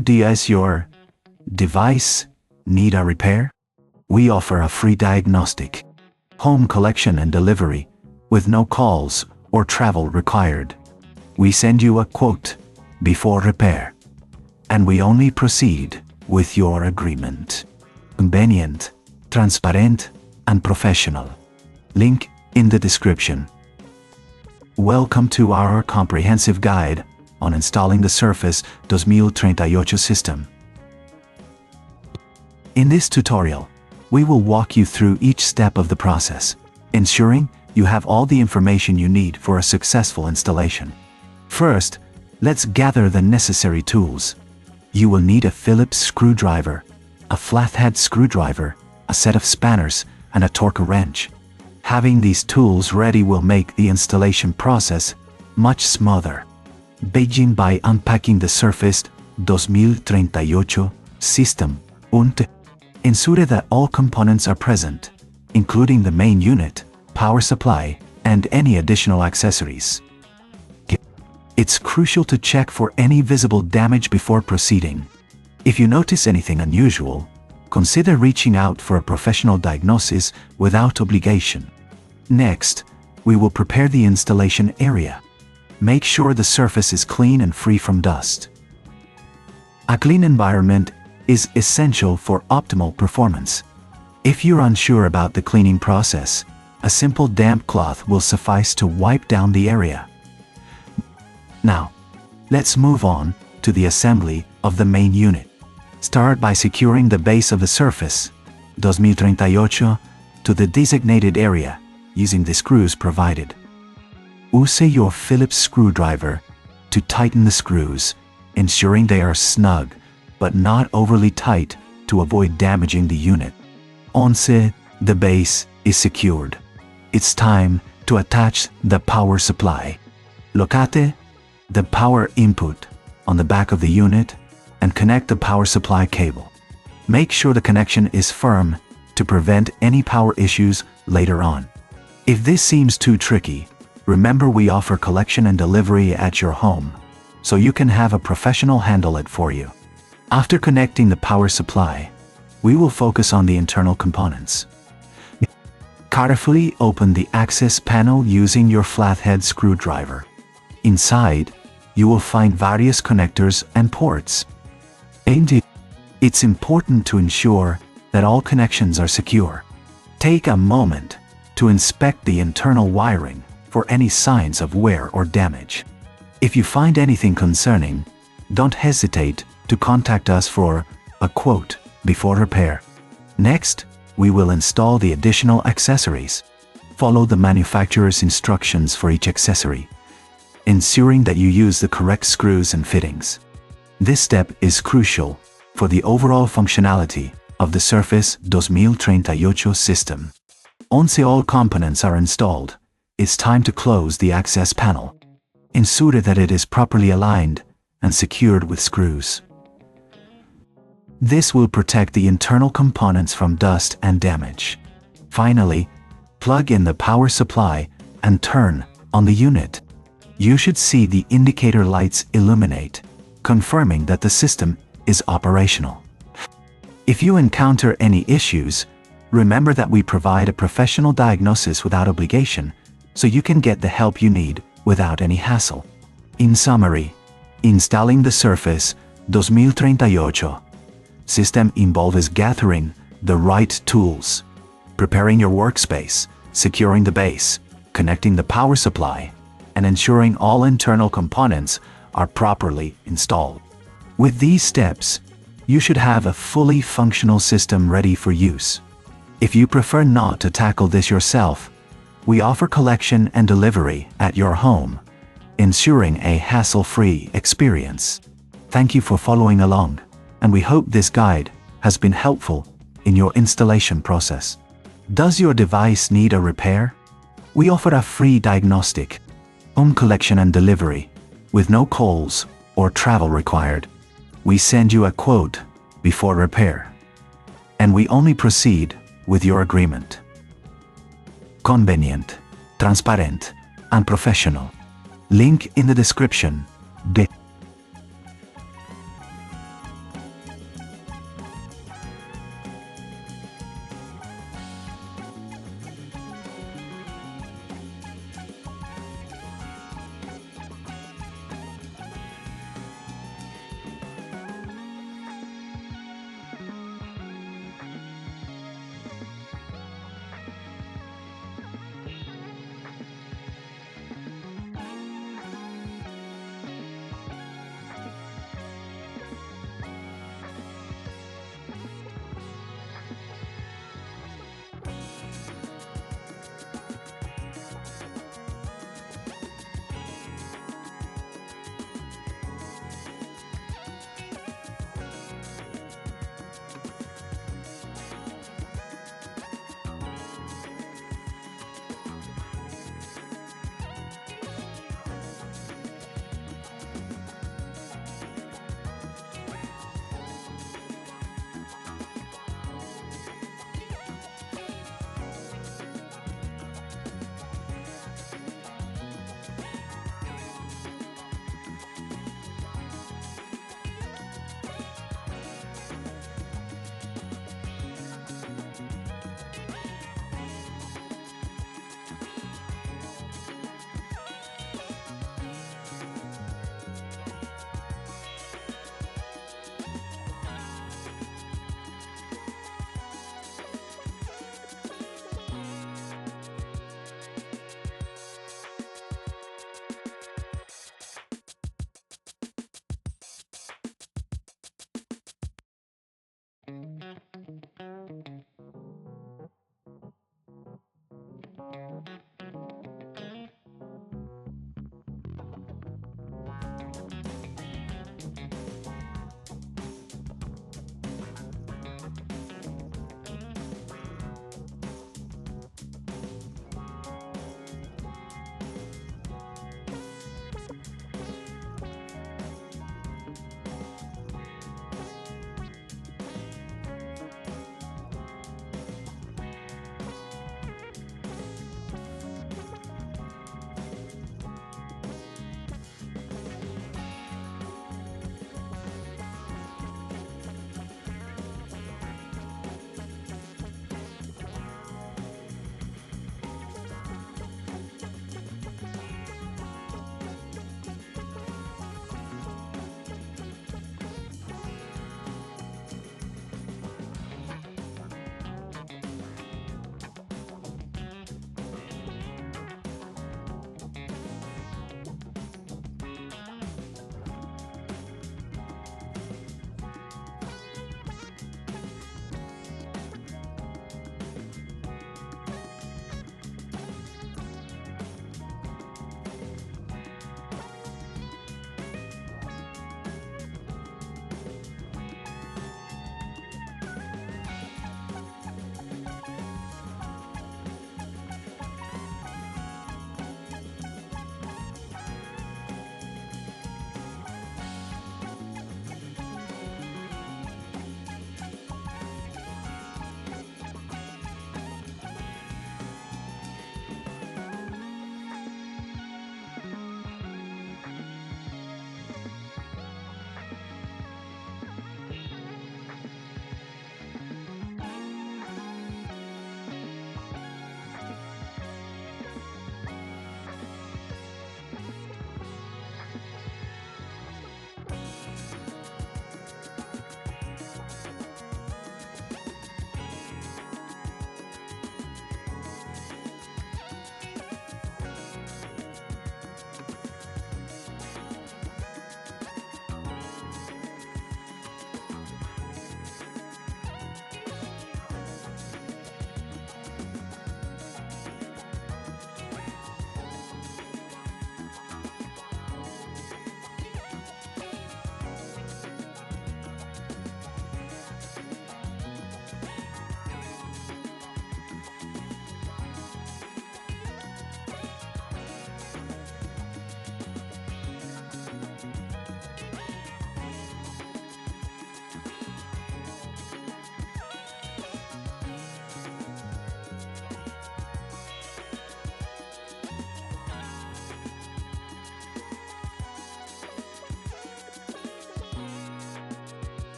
Does your device need a repair? We offer a free diagnostic, home collection and delivery, with no calls or travel required. We send you a quote before repair, and we only proceed with your agreement. Convenient, transparent, and professional. Link in the description. Welcome to our comprehensive guide on installing the Surface 2038 system. In this tutorial, we will walk you through each step of the process, ensuring you have all the information you need for a successful installation. First, let's gather the necessary tools. You will need a Phillips screwdriver, a flathead screwdriver, a set of spanners, and a torque wrench. Having these tools ready will make the installation process much smoother. Begin by unpacking the Surface 2038 system and ensure that all components are present, including the main unit, power supply, and any additional accessories. It's crucial to check for any visible damage before proceeding. If you notice anything unusual, consider reaching out for a professional diagnosis without obligation. Next, we will prepare the installation area. Make sure the surface is clean and free from dust. A clean environment is essential for optimal performance. If you're unsure about the cleaning process, a simple damp cloth will suffice to wipe down the area. Now, let's move on to the assembly of the main unit. Start by securing the base of the Surface 2038 to the designated area using the screws provided. Use your Phillips screwdriver to tighten the screws, ensuring they are snug but not overly tight to avoid damaging the unit. Once the base is secured, it's time to attach the power supply. Locate the power input on the back of the unit and connect the power supply cable. Make sure the connection is firm to prevent any power issues later on. If this seems too tricky, remember we offer collection and delivery at your home, so you can have a professional handle it for you. After connecting the power supply, we will focus on the internal components. Carefully open the access panel using your flathead screwdriver. Inside, you will find various connectors and ports. It's important to ensure that all connections are secure. Take a moment to inspect the internal wiring for any signs of wear or damage. If you find anything concerning, don't hesitate to contact us for a quote before repair. Next, we will install the additional accessories. Follow the manufacturer's instructions for each accessory, ensuring that you use the correct screws and fittings. This step is crucial for the overall functionality of the Surface 2038 system. Once all components are installed, it's time to close the access panel. Ensure that it is properly aligned and secured with screws. This will protect the internal components from dust and damage. Finally, plug in the power supply and turn on the unit. You should see the indicator lights illuminate, confirming that the system is operational. If you encounter any issues, remember that we provide a professional diagnosis without obligation, so you can get the help you need without any hassle. In summary, installing the Surface 2038 system involves gathering the right tools, preparing your workspace, securing the base, connecting the power supply, and ensuring all internal components are properly installed. With these steps, you should have a fully functional system ready for use. If you prefer not to tackle this yourself, we offer collection and delivery at your home, ensuring a hassle-free experience. Thank you for following along, and we hope this guide has been helpful in your installation process. Does your device need a repair? We offer a free diagnostic, home collection and delivery, with no calls or travel required. We send you a quote before repair, and we only proceed with your agreement. Convenient, transparent, and professional. Link in the description.